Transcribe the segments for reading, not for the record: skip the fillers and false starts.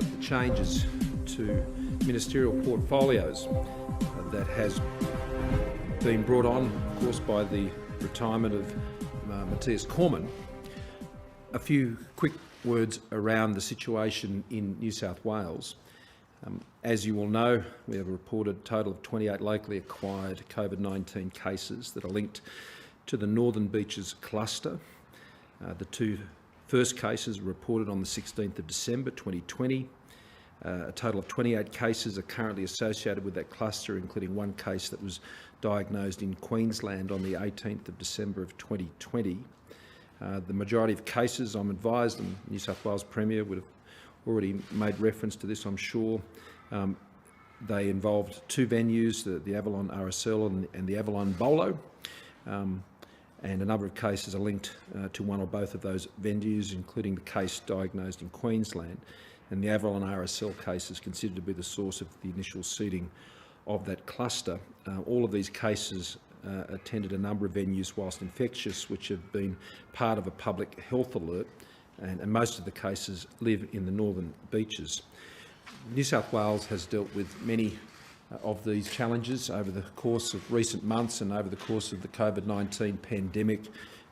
the changes to ministerial portfolios that has been brought on, of course, by the retirement of Matthias Cormann. A few quick words around the situation in New South Wales. As you all know, we have a reported total of 28 locally acquired COVID-19 cases that are linked to the Northern Beaches cluster. The two first cases were reported on the 16th of December 2020. A total of 28 cases are currently associated with that cluster, including one case that was diagnosed in Queensland on the 18th of December of 2020. The majority of cases, I'm advised, and New South Wales Premier would have already made reference to this, I'm sure, they involved two venues, the Avalon RSL and the Avalon Bolo, and a number of cases are linked to one or both of those venues, including the case diagnosed in Queensland. And the Avalon RSL case is considered to be the source of the initial seeding of that cluster. All of these cases attended a number of venues whilst infectious, which have been part of a public health alert, and most of the cases live in the Northern Beaches. New South Wales has dealt with many of these challenges over the course of recent months, and over the course of the COVID-19 pandemic,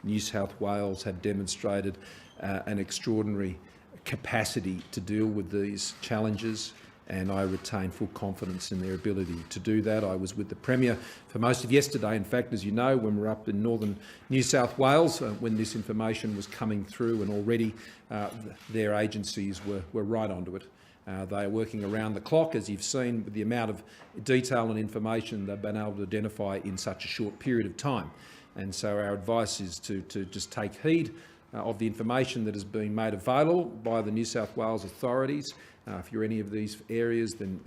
New South Wales have demonstrated an extraordinary capacity to deal with these challenges, and I retain full confidence in their ability to do that. I was with the Premier for most of yesterday, in fact, as you know, when we were up in northern New South Wales, when this information was coming through, and already their agencies were right onto it. They are working around the clock, as you've seen, with the amount of detail and information they've been able to identify in such a short period of time. And so our advice is to just take heed of the information that has been made available by the New South Wales authorities. If you're any of these areas, then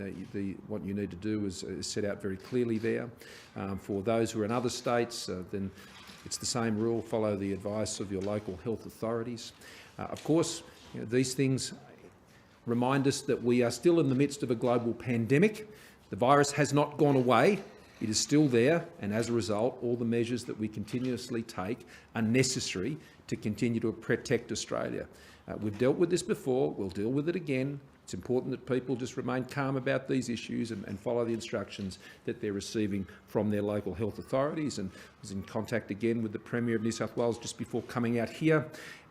what you need to do is set out very clearly there. For those who are in other states, then it's the same rule: follow the advice of your local health authorities. Of course, these things remind us that we are still in the midst of a global pandemic. The virus has not gone away. It is still there, and as a result, all the measures that we continuously take are necessary to continue to protect Australia. We've dealt with this before, we'll deal with it again. It's important that people just remain calm about these issues and follow the instructions that they're receiving from their local health authorities. And I was in contact again with the Premier of New South Wales just before coming out here,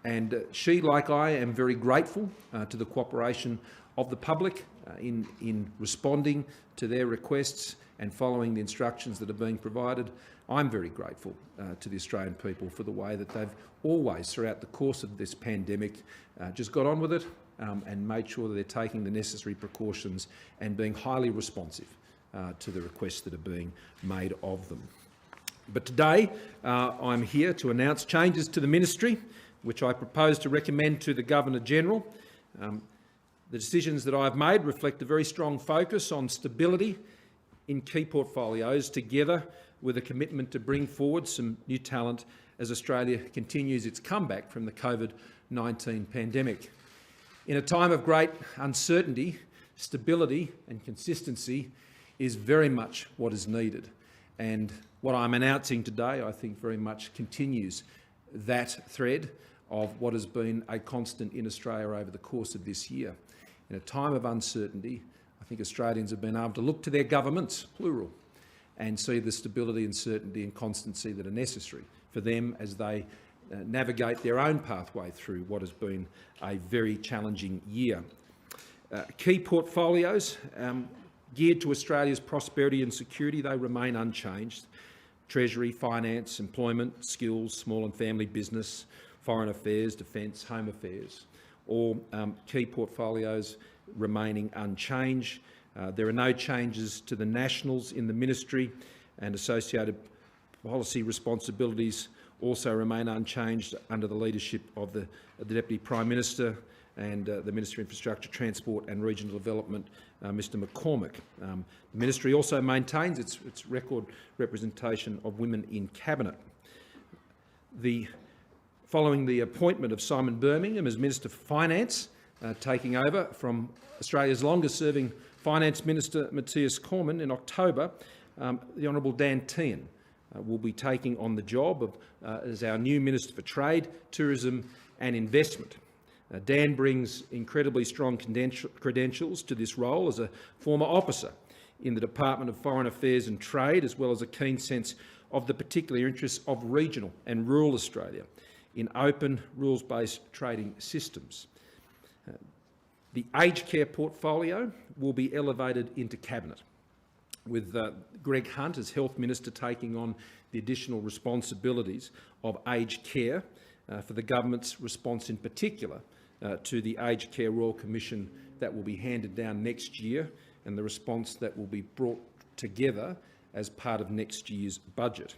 and she, like I, am very grateful to the cooperation of the public in responding to their requests and following the instructions that are being provided. I'm very grateful to the Australian people for the way that they've always, throughout the course of this pandemic, just got on with it and made sure that they're taking the necessary precautions and being highly responsive to the requests that are being made of them. But today, I'm here to announce changes to the ministry, which I propose to recommend to the Governor-General. The decisions that I've made reflect a very strong focus on stability in key portfolios, together with a commitment to bring forward some new talent as Australia continues its comeback from the COVID-19 pandemic. In a time of great uncertainty, stability and consistency is very much what is needed. And what I'm announcing today, I think, very much continues that thread of what has been a constant in Australia over the course of this year. In a time of uncertainty, I think Australians have been able to look to their governments, plural, and see the stability and certainty and constancy that are necessary for them as they navigate their own pathway through what has been a very challenging year. Key portfolios geared to Australia's prosperity and security, they remain unchanged. Treasury, finance, employment, skills, small and family business, foreign affairs, defence, home affairs, all key portfolios remaining unchanged. There are no changes to the nationals in the ministry, and associated policy responsibilities also remain unchanged under the leadership of the Deputy Prime Minister and the Minister of Infrastructure, Transport and Regional Development, Mr McCormack. The ministry also maintains its record representation of women in Cabinet. Following the appointment of Simon Birmingham as Minister for Finance, taking over from Australia's longest-serving Finance Minister Matthias Cormann in October, the Honourable Dan Tehan will be taking on the job as our new Minister for Trade, Tourism and Investment. Dan brings incredibly strong credentials to this role as a former officer in the Department of Foreign Affairs and Trade, as well as a keen sense of the particular interests of regional and rural Australia in open, rules-based trading systems. The aged care portfolio will be elevated into Cabinet, with Greg Hunt as Health Minister taking on the additional responsibilities of aged care for the government's response in particular to the Aged Care Royal Commission that will be handed down next year and the response that will be brought together as part of next year's budget.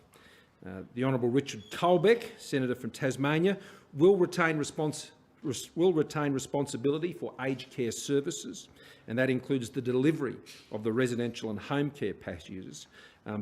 The Honourable Richard Colbeck, Senator from Tasmania, will retain responsibility for aged care services, and that includes the delivery of the residential and home care packages,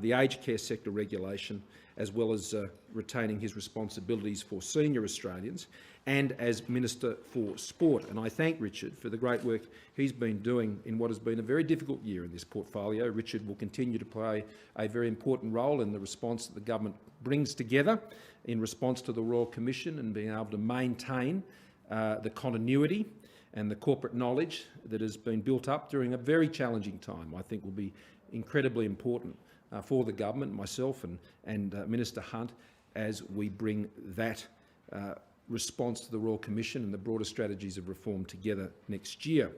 the aged care sector regulation, as well as retaining his responsibilities for senior Australians, and as Minister for Sport. And I thank Richard for the great work he's been doing in what has been a very difficult year in this portfolio. Richard will continue to play a very important role in the response that the government brings together in response to the Royal Commission and being able to maintain the continuity and the corporate knowledge that has been built up during a very challenging time. I think will be incredibly important for the government, myself and Minister Hunt, as we bring that response to the Royal Commission and the broader strategies of reform together next year.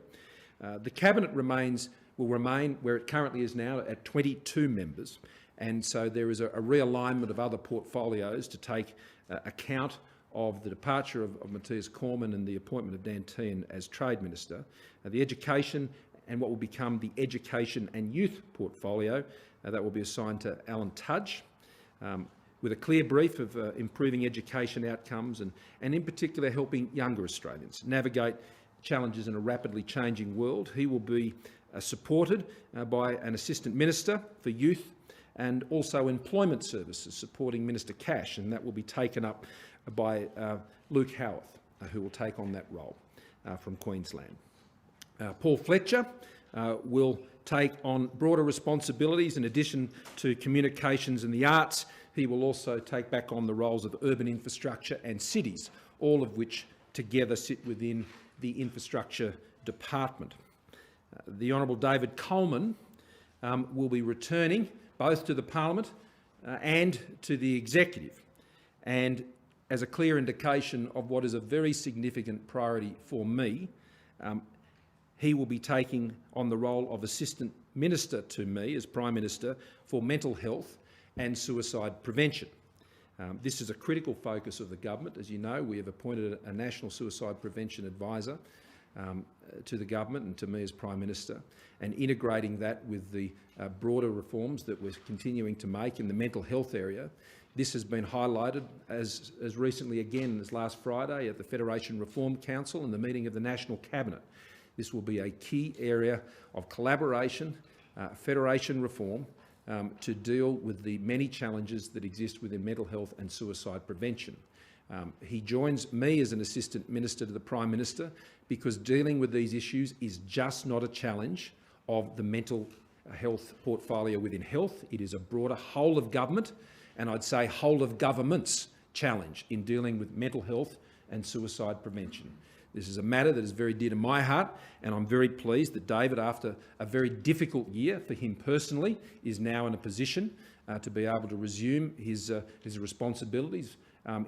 The Cabinet will remain where it currently is now at 22 members, and so there is a realignment of other portfolios to take account of the departure of Matthias Cormann and the appointment of Dan Tehan as Trade Minister. The Education and what will become the Education and Youth portfolio that will be assigned to Alan Tudge, with a clear brief of improving education outcomes and in particular helping younger Australians navigate challenges in a rapidly changing world. He will be supported by an Assistant Minister for Youth and also Employment Services, supporting Minister Cash, and that will be taken up by Luke Howarth, who will take on that role from Queensland. Paul Fletcher will take on broader responsibilities in addition to communications and the arts. He will also take back on the roles of urban infrastructure and cities, all of which together sit within the infrastructure department. The Honourable David Coleman will be returning both to the Parliament and to the Executive, and as a clear indication of what is a very significant priority for me, he will be taking on the role of Assistant Minister to me as Prime Minister for mental health and suicide prevention. This is a critical focus of the government. As you know, we have appointed a National Suicide Prevention Advisor to the government and to me as Prime Minister, and integrating that with the broader reforms that we're continuing to make in the mental health area. This has been highlighted as recently again as last Friday at the Federation Reform Council and the meeting of the National Cabinet. This will be a key area of collaboration, federation reform, to deal with the many challenges that exist within mental health and suicide prevention. He joins me as an Assistant Minister to the Prime Minister because dealing with these issues is just not a challenge of the mental health portfolio within health. It is a broader whole of government, and I'd say whole of government's challenge in dealing with mental health and suicide prevention. This is a matter that is very dear to my heart, and I'm very pleased that David, after a very difficult year for him personally, is now in a position to be able to resume his responsibilities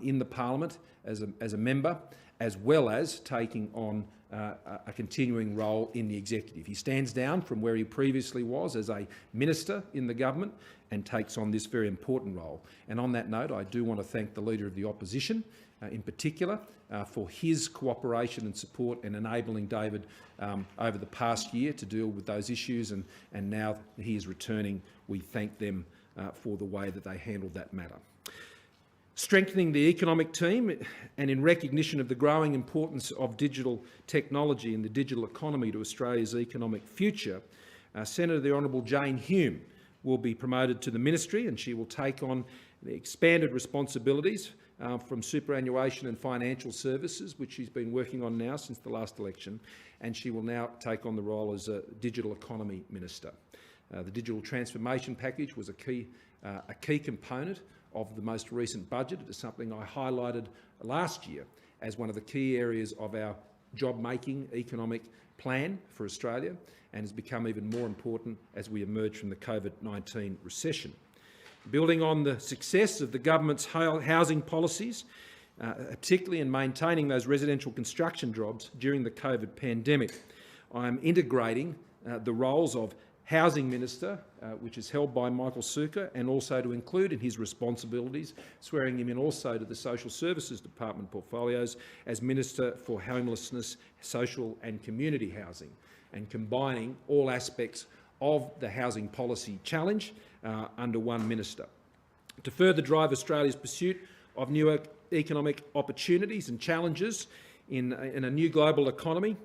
in the Parliament as a member, as well as taking on a continuing role in the Executive. He stands down from where he previously was as a Minister in the government and takes on this very important role. And on that note, I do want to thank the Leader of the Opposition in particular for his cooperation and support in enabling David over the past year to deal with those issues, and now he is returning. We thank them for the way that they handled that matter. Strengthening the economic team, and in recognition of the growing importance of digital technology and the digital economy to Australia's economic future, Senator the Honourable Jane Hume will be promoted to the ministry, and she will take on the expanded responsibilities from superannuation and financial services, which she's been working on now since the last election, and she will now take on the role as a Digital Economy Minister. The Digital Transformation Package was a key component of the most recent budget. It is something I highlighted last year as one of the key areas of our job-making economic plan for Australia and has become even more important as we emerge from the COVID-19 recession. Building on the success of the government's housing policies, particularly in maintaining those residential construction jobs during the COVID pandemic, I am integrating the roles of Housing Minister, which is held by Michael Sukkar, and also to include in his responsibilities, swearing him in also to the Social Services Department portfolios as Minister for Homelessness, Social and Community Housing, and combining all aspects of the housing policy challenge under one minister. To further drive Australia's pursuit of new economic opportunities and challenges in a new global economy,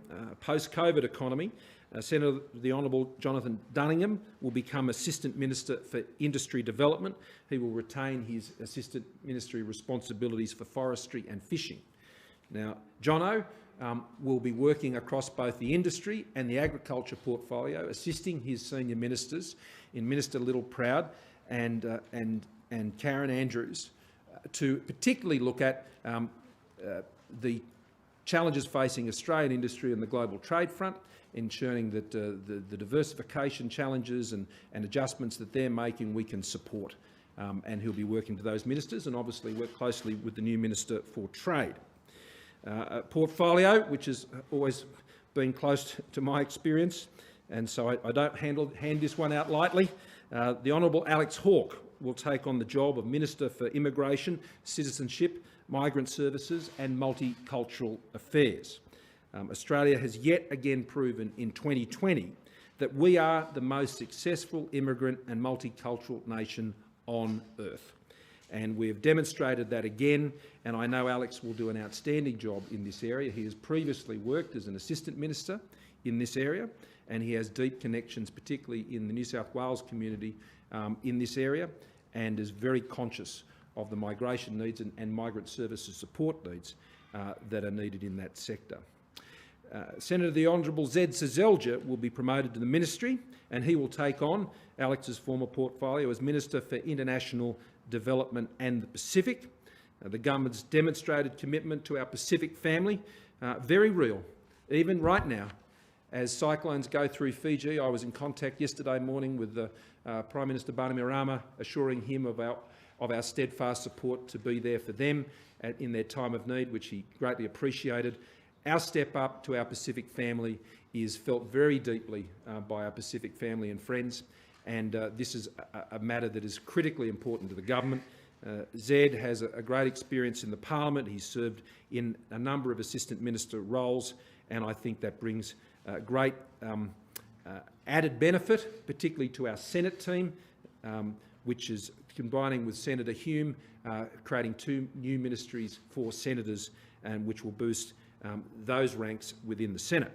post-COVID economy, Senator the Honourable Jonathan Dunningham will become Assistant Minister for Industry Development. He will retain his Assistant Ministry responsibilities for forestry and fishing. Now, Jono will be working across both the industry and the agriculture portfolio, assisting his senior ministers in Minister Littleproud and Karen Andrews to particularly look at the challenges facing Australian industry and the global trade front, ensuring that the diversification challenges and adjustments that they're making we can support. And he'll be working to those ministers and obviously work closely with the new Minister for Trade. A portfolio which has always been close to my experience, and so I don't hand this one out lightly. The Honourable Alex Hawke will take on the job of Minister for Immigration, Citizenship, Migrant Services and Multicultural Affairs. Australia has yet again proven in 2020 that we are the most successful immigrant and multicultural nation on earth. And we have demonstrated that again, and I know Alex will do an outstanding job in this area. He has previously worked as an Assistant Minister in this area, and he has deep connections, particularly in the New South Wales community in this area, and is very conscious of the migration needs and migrant services support needs that are needed in that sector. Senator the Honourable Zed Seselja will be promoted to the ministry, and he will take on Alex's former portfolio as Minister for International Development and the Pacific. The government's demonstrated commitment to our Pacific family, very real, even right now. As cyclones go through Fiji, I was in contact yesterday morning with the Prime Minister Bainimarama, assuring him of our steadfast support to be there for them in their time of need, which he greatly appreciated. Our step up to our Pacific family is felt very deeply by our Pacific family and friends, and this is a matter that is critically important to the government. Zed has a great experience in the parliament. He's served in a number of assistant minister roles, and I think that brings great added benefit, particularly to our Senate team, which is combining with Senator Hume, creating 2 new ministries for senators, and which will boost those ranks within the Senate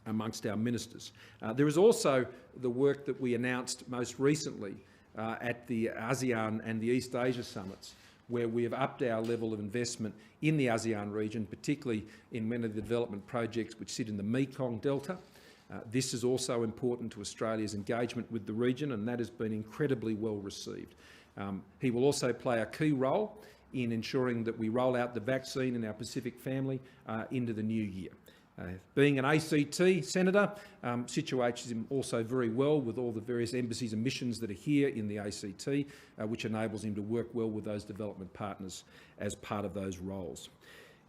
amongst our ministers. There is also the work that we announced most recently at the ASEAN and the East Asia summits, where we have upped our level of investment in the ASEAN region, particularly in many of the development projects which sit in the Mekong Delta. This is also important to Australia's engagement with the region, and that has been incredibly well received. He will also play a key role in ensuring that we roll out the vaccine in our Pacific family into the new year. Being an ACT senator situates him also very well with all the various embassies and missions that are here in the ACT, which enables him to work well with those development partners as part of those roles.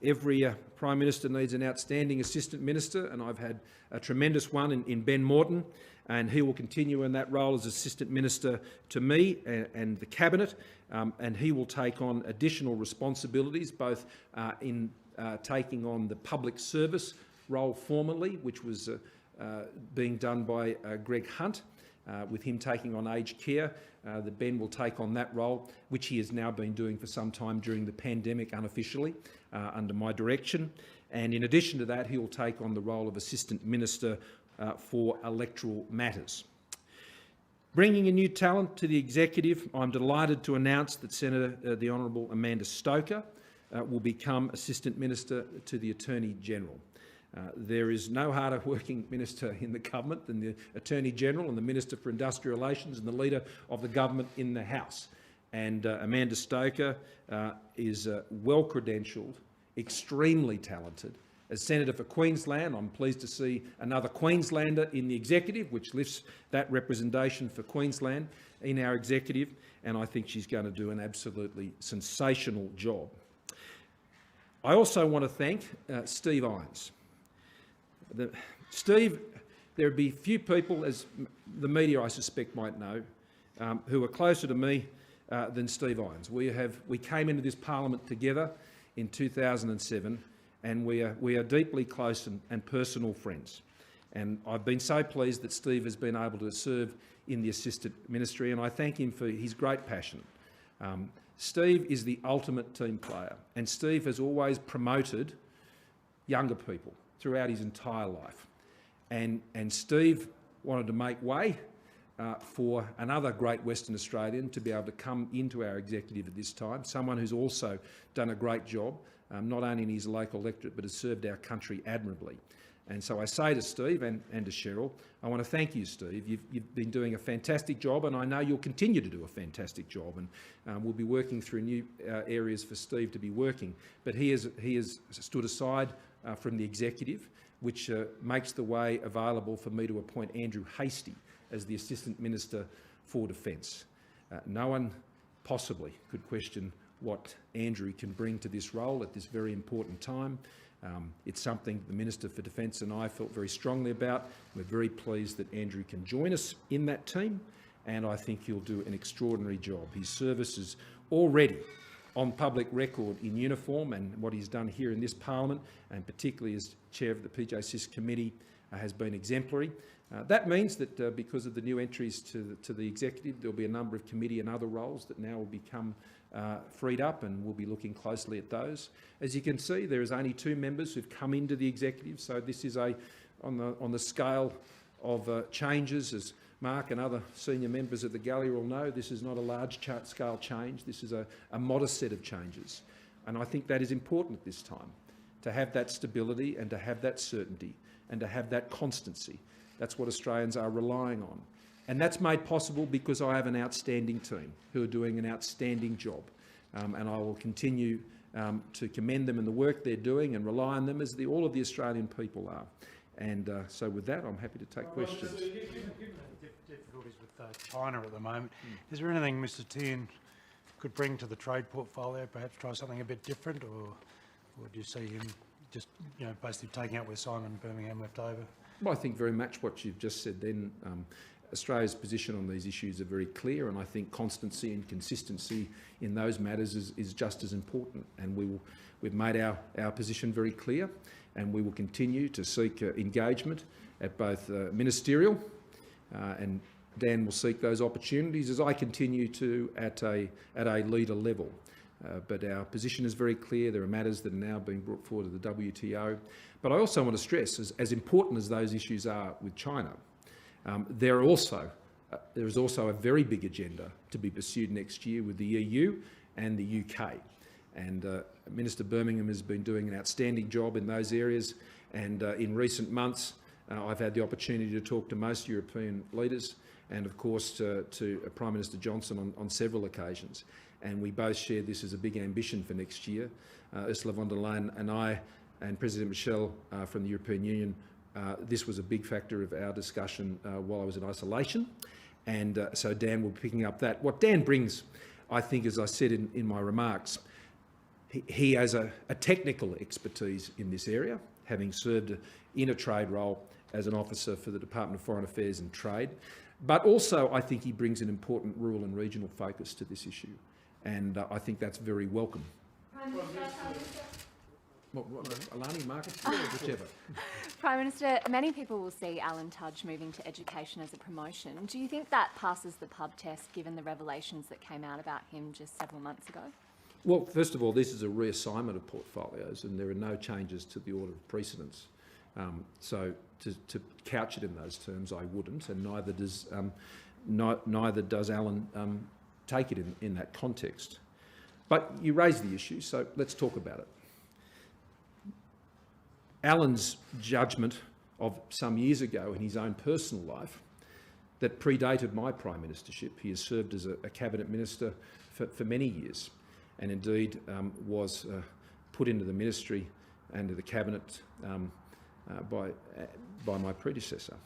Every Prime Minister needs an outstanding Assistant Minister, and I've had a tremendous one in Ben Morton, and he will continue in that role as Assistant Minister to me and the Cabinet, and he will take on additional responsibilities, both in taking on the public service role formally, which was being done by Greg Hunt, with him taking on aged care. That Ben will take on that role, which he has now been doing for some time during the pandemic unofficially under my direction. And in addition to that, he will take on the role of Assistant Minister for Electoral Matters. Bringing a new talent to the executive, I'm delighted to announce that Senator the Honourable Amanda Stoker will become Assistant Minister to the Attorney-General. There is no harder working minister in the government than the Attorney-General and the Minister for Industrial Relations and the Leader of the government in the House. And Amanda Stoker is well-credentialed, extremely talented, As Senator for Queensland, I'm pleased to see another Queenslander in the executive, which lifts that representation for Queensland in our executive, and I think she's going to do an absolutely sensational job. I also want to thank Steve Irons. Steve, there would be few people, as the media I suspect might know, who are closer to me than Steve Irons. We came into this parliament together in 2007, and we are deeply close and personal friends. And I've been so pleased that Steve has been able to serve in the assistant ministry, and I thank him for his great passion. Steve is the ultimate team player, and Steve has always promoted younger people throughout his entire life. And Steve wanted to make way for another great Western Australian to be able to come into our executive at this time, someone who's also done a great job, not only in his local electorate, but has served our country admirably. And so I say to Steve and to Cheryl, I want to thank you, Steve. You've been doing a fantastic job, and I know you'll continue to do a fantastic job. And we'll be working through new areas for Steve to be working. But he has stood aside from the executive, which makes the way available for me to appoint Andrew Hastie as the Assistant Minister for Defence. No one possibly could question what Andrew can bring to this role at this very important time. It's something the Minister for Defence and I felt very strongly about. We're very pleased that Andrew can join us in that team, and I think he'll do an extraordinary job. His service is already on public record in uniform, and what he's done here in this parliament, and particularly as chair of the PJCIS committee, has been exemplary. That means that because of the new entries to the executive, there'll be a number of committee and other roles that now will become freed up, and we'll be looking closely at those. As you can see, there is only 2 members who've come into the executive, so this is on the scale of changes, as Mark and other senior members of the gallery will know. This is not a large-scale change. This is a modest set of changes, and I think that is important at this time, to have that stability and to have that certainty and to have that constancy. That's what Australians are relying on. And that's made possible because I have an outstanding team who are doing an outstanding job. And I will continue to commend them in the work they're doing and rely on them as all of the Australian people are. And so with that, I'm happy to take questions. Given the difficulties with China at the moment, is there anything Mr Tehan could bring to the trade portfolio, perhaps try something a bit different, or do you see him just basically taking out where Simon Birmingham left over? Well, I think very much what you've just said then. Australia's position on these issues are very clear, and I think constancy and consistency in those matters is just as important. And we've made our position very clear, and we will continue to seek engagement at both ministerial and Dan will seek those opportunities, as I continue to at a leader level. But our position is very clear. There are matters that are now being brought forward to the WTO. But I also want to stress, as important as those issues are with China, there is also a very big agenda to be pursued next year with the EU and the UK. And Minister Birmingham has been doing an outstanding job in those areas. And in recent months, I've had the opportunity to talk to most European leaders and, of course, to Prime Minister Johnson on several occasions. And we both share this as a big ambition for next year. Ursula von der Leyen and I and President Michel from the European Union, this was a big factor of our discussion while I was in isolation. And so Dan will be picking up that. What Dan brings, I think, as I said in my remarks, he has a technical expertise in this area, having served in a trade role as an officer for the Department of Foreign Affairs and Trade. But also, I think he brings an important rural and regional focus to this issue. And I think that's very welcome. Alani, Marcus, whichever. Prime Minister, many people will see Alan Tudge moving to education as a promotion. Do you think that passes the pub test, given the revelations that came out about him just several months ago? Well, first of all, this is a reassignment of portfolios, and there are no changes to the order of precedence. So to couch it in those terms, I wouldn't, and neither does Alan take it in that context. But you raise the issue, so let's talk about it. Alan's judgment of some years ago in his own personal life that predated my prime ministership. He has served as a cabinet minister for many years, and indeed was put into the ministry and to the Cabinet by my predecessor.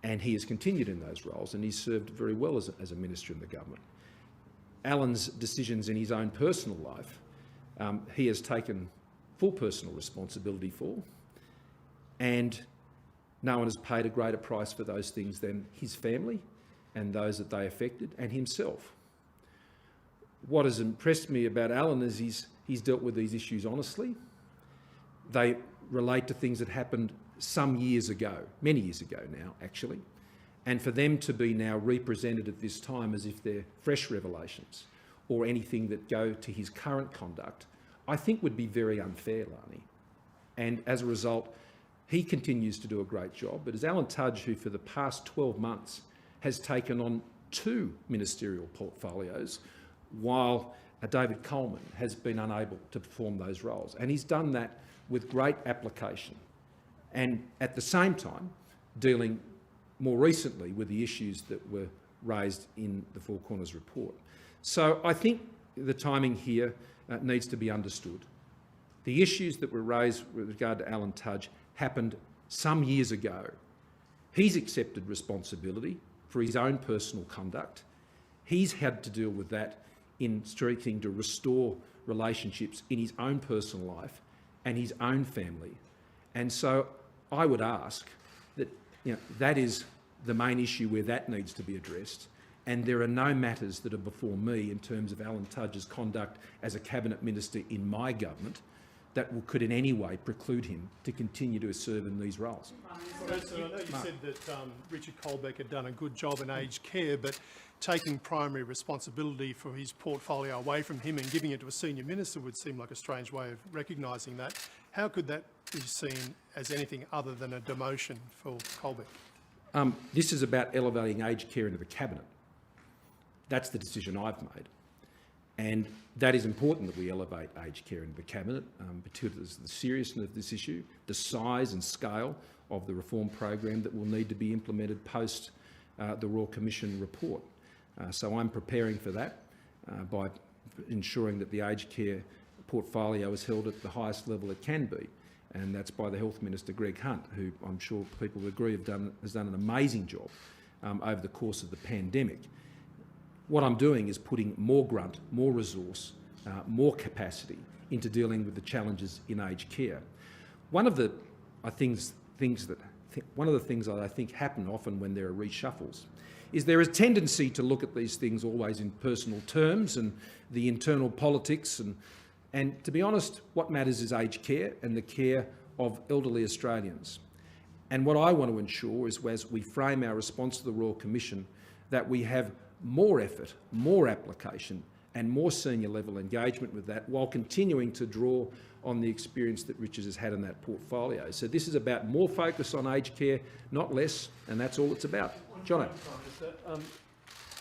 And he has continued in those roles, and he's served very well as a minister in the government. Alan's decisions in his own personal life, he has taken full personal responsibility for, and no one has paid a greater price for those things than his family and those that they affected, and himself. What has impressed me about Alan is he's dealt with these issues honestly. They relate to things that happened some years ago, many years ago now, actually. And for them to be now represented at this time as if they're fresh revelations or anything that go to his current conduct, I think would be very unfair, Lani. And as a result, he continues to do a great job. But as Alan Tudge, who for the past 12 months has taken on 2 ministerial portfolios, while David Coleman has been unable to perform those roles. And he's done that with great application. And at the same time, dealing more recently with the issues that were raised in the Four Corners report. So I think the timing here needs to be understood. The issues that were raised with regard to Alan Tudge happened some years ago. He's accepted responsibility for his own personal conduct. He's had to deal with that in seeking to restore relationships in his own personal life and his own family. And so I would ask that, that is the main issue where that needs to be addressed. And there are no matters that are before me in terms of Alan Tudge's conduct as a Cabinet Minister in my government that could in any way preclude him to continue to serve in these roles. So I know you said that Richard Colbeck had done a good job in aged care, but taking primary responsibility for his portfolio away from him and giving it to a senior minister would seem like a strange way of recognising that. How could that be seen as anything other than a demotion for Colbeck? This is about elevating aged care into the Cabinet. That's the decision I've made. And that is important that we elevate aged care into the Cabinet, particularly the seriousness of this issue, the size and scale of the reform program that will need to be implemented post the Royal Commission report. So I'm preparing for that by ensuring that the aged care portfolio is held at the highest level it can be. And that's by the Health Minister, Greg Hunt, who I'm sure people will agree has done an amazing job over the course of the pandemic. What I'm doing is putting more grunt, more resource, more capacity into dealing with the challenges in aged care. One of the things that I think happen often when there are reshuffles is there is a tendency to look at these things always in personal terms and the internal politics. And to be honest, what matters is aged care and the care of elderly Australians. And what I want to ensure is, as we frame our response to the Royal Commission, that we have more effort, more application and more senior level engagement with that, while continuing to draw on the experience that Richard has had in that portfolio. So this is about more focus on aged care, not less, and that's all it's about. Jono. A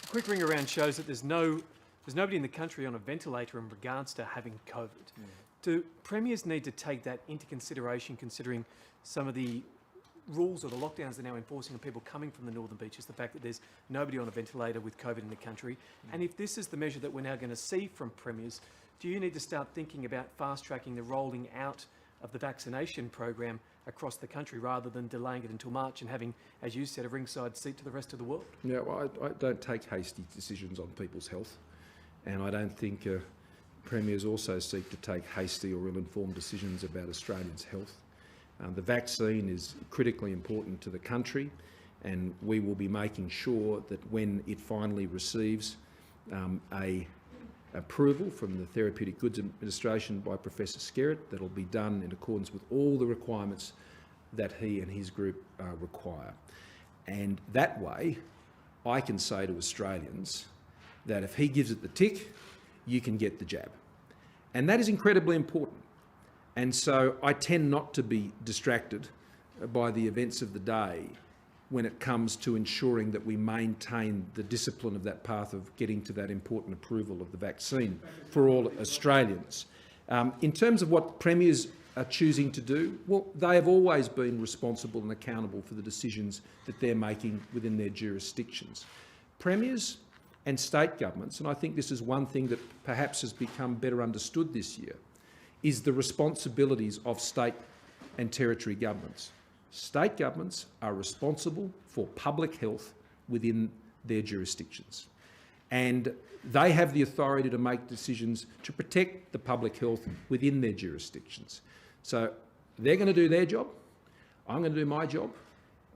quick ring around shows that there's nobody in the country on a ventilator in regards to having COVID. Do premiers need to take that into consideration, considering some of the rules or the lockdowns they're now enforcing on people coming from the Northern Beaches, the fact that there's nobody on a ventilator with COVID in the country? And if this is the measure that we're now going to see from premiers, do you need to start thinking about fast-tracking the rolling out of the vaccination program across the country rather than delaying it until March and having, as you said, a ringside seat to the rest of the world? Yeah, well, I don't take hasty decisions on people's health, and I don't think premiers also seek to take hasty or ill-informed decisions about Australians' health. The vaccine is critically important to the country, and we will be making sure that when it finally receives approval from the Therapeutic Goods Administration by Professor Skerritt, that will be done in accordance with all the requirements that he and his group require. And that way, I can say to Australians that if he gives it the tick, you can get the jab. And that is incredibly important. And so I tend not to be distracted by the events of the day when it comes to ensuring that we maintain the discipline of that path of getting to that important approval of the vaccine for all Australians. In terms of what premiers are choosing to do, well, they have always been responsible and accountable for the decisions that they're making within their jurisdictions. Premiers and state governments, and I think this is one thing that perhaps has become better understood this year, is the responsibilities of state and territory governments. State governments are responsible for public health within their jurisdictions. And they have the authority to make decisions to protect the public health within their jurisdictions. So they're going to do their job, I'm going to do my job,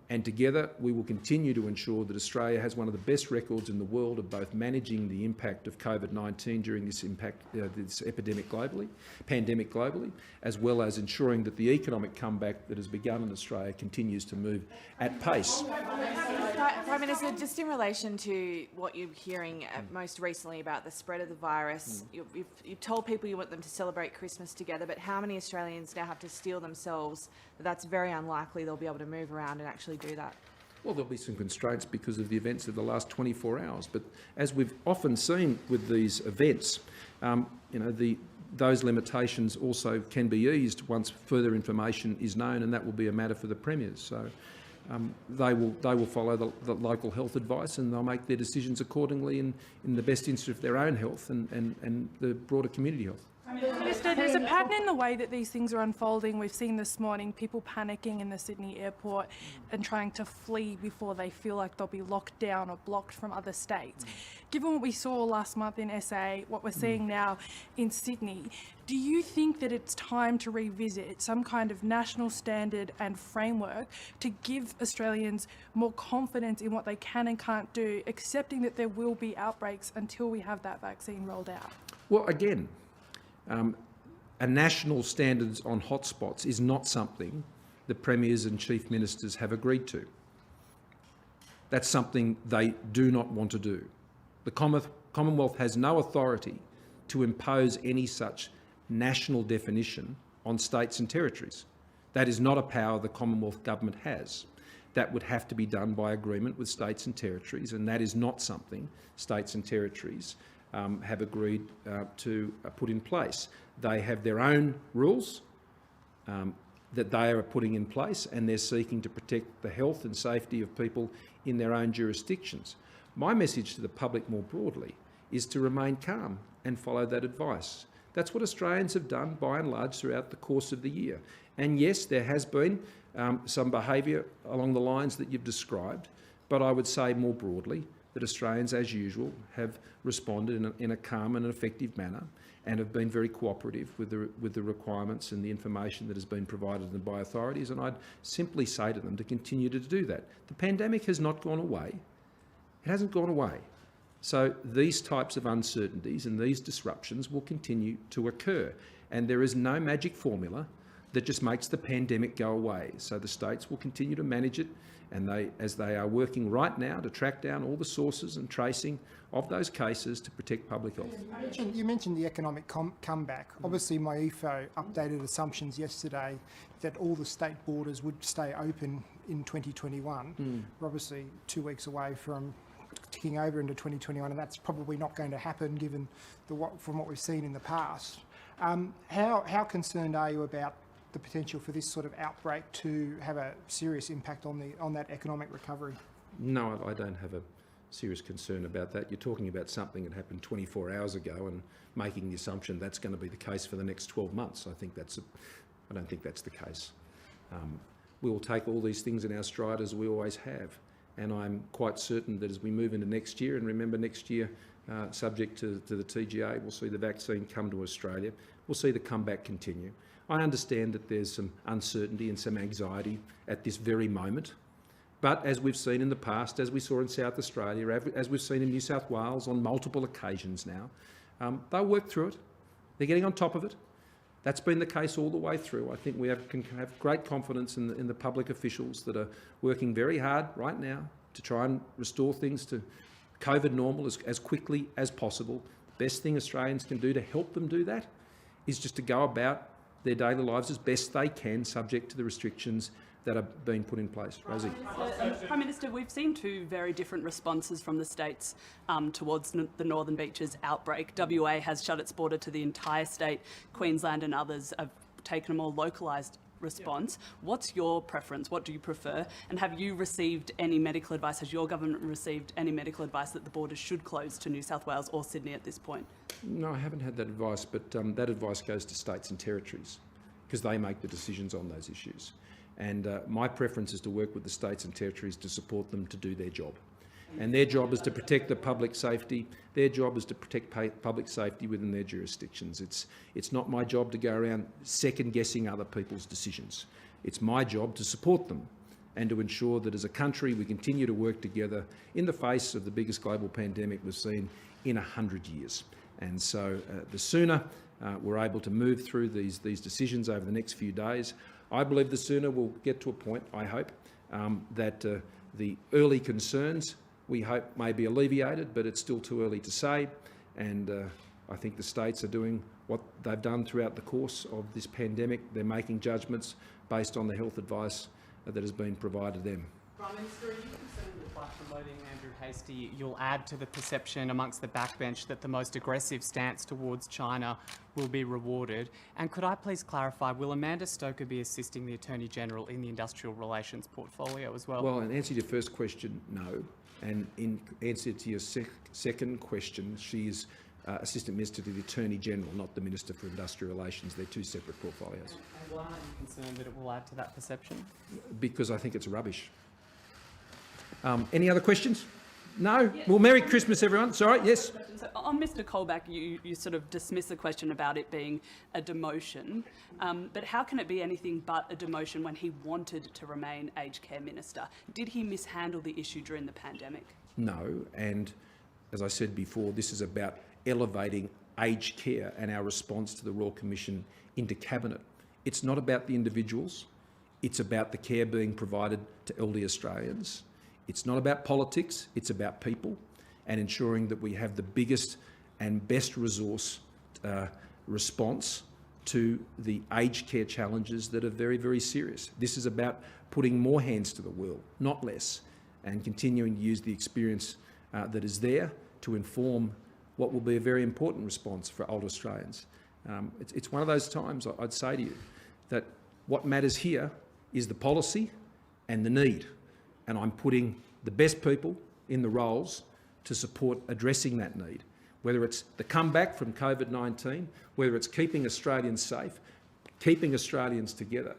and together we will continue to ensure that Australia has one of the best records in the world of both managing the impact of COVID-19 during this pandemic globally, as well as ensuring that the economic comeback that has begun in Australia continues to move at pace. Prime Minister, just in relation to what you're hearing most recently about the spread of the virus, you've told people you want them to celebrate Christmas together, but how many Australians now have to steel themselves that that's very unlikely they'll be able to move around and actually do that? Well, there'll be some constraints because of the events of the last 24 hours, but as we've often seen with these events, those limitations also can be eased once further information is known, and that will be a matter for the premiers. So they will follow the local health advice, and they'll make their decisions accordingly in the best interest of their own health and the broader community health. Minister, there's a pattern in the way that these things are unfolding. We've seen this morning people panicking in the Sydney airport and trying to flee before they feel like they'll be locked down or blocked from other states. Given what we saw last month in SA, what we're seeing now in Sydney, do you think that it's time to revisit some kind of national standard and framework to give Australians more confidence in what they can and can't do, accepting that there will be outbreaks until we have that vaccine rolled out? Well, again, a national standards on hotspots is not something the premiers and chief ministers have agreed to. That's something they do not want to do. The Commonwealth has no authority to impose any such national definition on states and territories. That is not a power the Commonwealth government has. That would have to be done by agreement with states and territories, and that is not something states and territories have agreed to put in place. They have their own rules that they are putting in place, and they're seeking to protect the health and safety of people in their own jurisdictions. My message to the public more broadly is to remain calm and follow that advice. That's what Australians have done by and large throughout the course of the year. And yes, there has been some behaviour along the lines that you've described, but I would say more broadly that Australians, as usual, have responded in a calm and effective manner and have been very cooperative with the requirements and the information that has been provided them by authorities, and I'd simply say to them to continue to do that. The pandemic has not gone away. It hasn't gone away. So these types of uncertainties and these disruptions will continue to occur, and there is no magic formula that just makes the pandemic go away. So the states will continue to manage it, and as they are working right now to track down all the sources and tracing of those cases to protect public health. You mentioned the economic comeback. Obviously, MyEFO updated assumptions yesterday that all the state borders would stay open in 2021. We're obviously 2 weeks away from ticking over into 2021, and that's probably not going to happen given from what we've seen in the past. How concerned are you about the potential for this sort of outbreak to have a serious impact on that economic recovery? No, I don't have a serious concern about that. You're talking about something that happened 24 hours ago and making the assumption that's going to be the case for the next 12 months. I don't think that's the case. We will take all these things in our stride as we always have, and I'm quite certain that as we move into next year, and remember next year, subject to the TGA, we'll see the vaccine come to Australia, we'll see the comeback continue. I understand that there's some uncertainty and some anxiety at this very moment, but as we've seen in the past, as we saw in South Australia, as we've seen in New South Wales on multiple occasions now, they'll work through it. They're getting on top of it. That's been the case all the way through. I think we can have great confidence in the public officials that are working very hard right now to try and restore things to COVID normal as quickly as possible. The best thing Australians can do to help them do that is just to go about their daily lives as best they can, subject to the restrictions that are being put in place. Rosie. Prime Minister, we've seen two very different responses from the states towards the Northern Beaches outbreak. WA has shut its border to the entire state. Queensland and others have taken a more localised response. What's your preference? What do you prefer? And have you received any medical advice? Has your government received any medical advice that the borders should close to New South Wales or Sydney at this point? No, I haven't had that advice, but that advice goes to states and territories because they make the decisions on those issues. And my preference is to work with the states and territories to support them to do their job. And their job is to protect the public safety. Their job is to protect public safety within their jurisdictions. It's not my job to go around second-guessing other people's decisions. It's my job to support them and to ensure that as a country we continue to work together in the face of the biggest global pandemic we've seen in 100 years. And so the sooner we're able to move through these decisions over the next few days, I believe the sooner we'll get to a point, I hope, that the early concerns we hope may be alleviated, but it's still too early to say. And I think the states are doing what they've done throughout the course of this pandemic. They're making judgments based on the health advice that has been provided them. Prime Minister, are you concerned that by promoting Andrew Hastie, you'll add to the perception amongst the backbench that the most aggressive stance towards China will be rewarded? And could I please clarify, will Amanda Stoker be assisting the Attorney-General in the industrial relations portfolio as well? Well, in answer to your first question, no. And in answer to your second question, she is Assistant Minister to the Attorney-General, not the Minister for Industrial Relations. They're two separate portfolios. And why aren't you concerned that it will add to that perception? Because I think it's rubbish. Any other questions? No? Well, Merry Christmas, everyone. Sorry, yes? So on Mr Colbeck, you sort of dismiss the question about it being a demotion, but how can it be anything but a demotion when he wanted to remain aged care minister? Did he mishandle the issue during the pandemic? No, and as I said before, this is about elevating aged care and our response to the Royal Commission into Cabinet. It's not about the individuals, it's about the care being provided to elderly Australians. It's not about politics, it's about people and ensuring that we have the biggest and best resource response to the aged care challenges that are very, very serious. This is about putting more hands to the wheel, not less, and continuing to use the experience that is there to inform what will be a very important response for older Australians. It's one of those times I'd say to you that what matters here is the policy and the need. And I'm putting the best people in the roles to support addressing that need, whether it's the comeback from COVID-19, whether it's keeping Australians safe, keeping Australians together,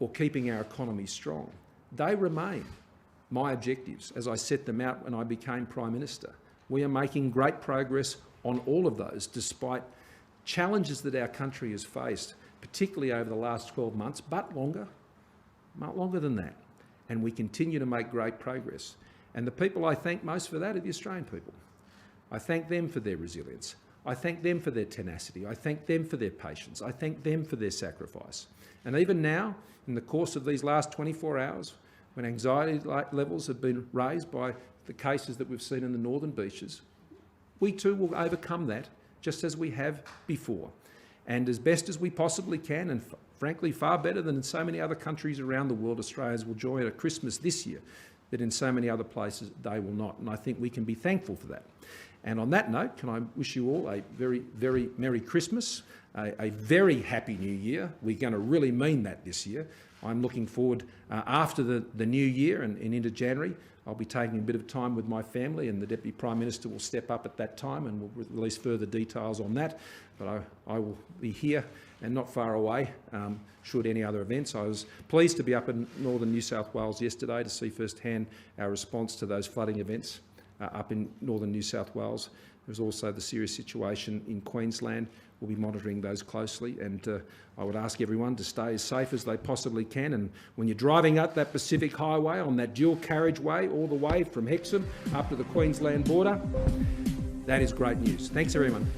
or keeping our economy strong. They remain my objectives as I set them out when I became Prime Minister. We are making great progress on all of those, despite challenges that our country has faced, particularly over the last 12 months, but longer than that. And we continue to make great progress. And the people I thank most for that are the Australian people. I thank them for their resilience. I thank them for their tenacity. I thank them for their patience. I thank them for their sacrifice. And even now, in the course of these last 24 hours, when anxiety levels have been raised by the cases that we've seen in the Northern Beaches, we too will overcome that, just as we have before. And as best as we possibly can, and frankly far better than in so many other countries around the world, Australians will enjoy a Christmas this year that in so many other places they will not. And I think we can be thankful for that. And on that note, can I wish you all a very, very Merry Christmas, a very Happy New Year. We're going to really mean that this year. I'm looking forward, after the new year and into January, I'll be taking a bit of time with my family, and the Deputy Prime Minister will step up at that time and we'll release further details on that. But I will be here and not far away should any other events. I was pleased to be up in northern New South Wales yesterday to see firsthand our response to those flooding events up in northern New South Wales. There's also the serious situation in Queensland. We'll be monitoring those closely, and I would ask everyone to stay as safe as they possibly can. And when you're driving up that Pacific Highway on that dual carriageway all the way from Hexham up to the Queensland border, that is great news. Thanks, everyone.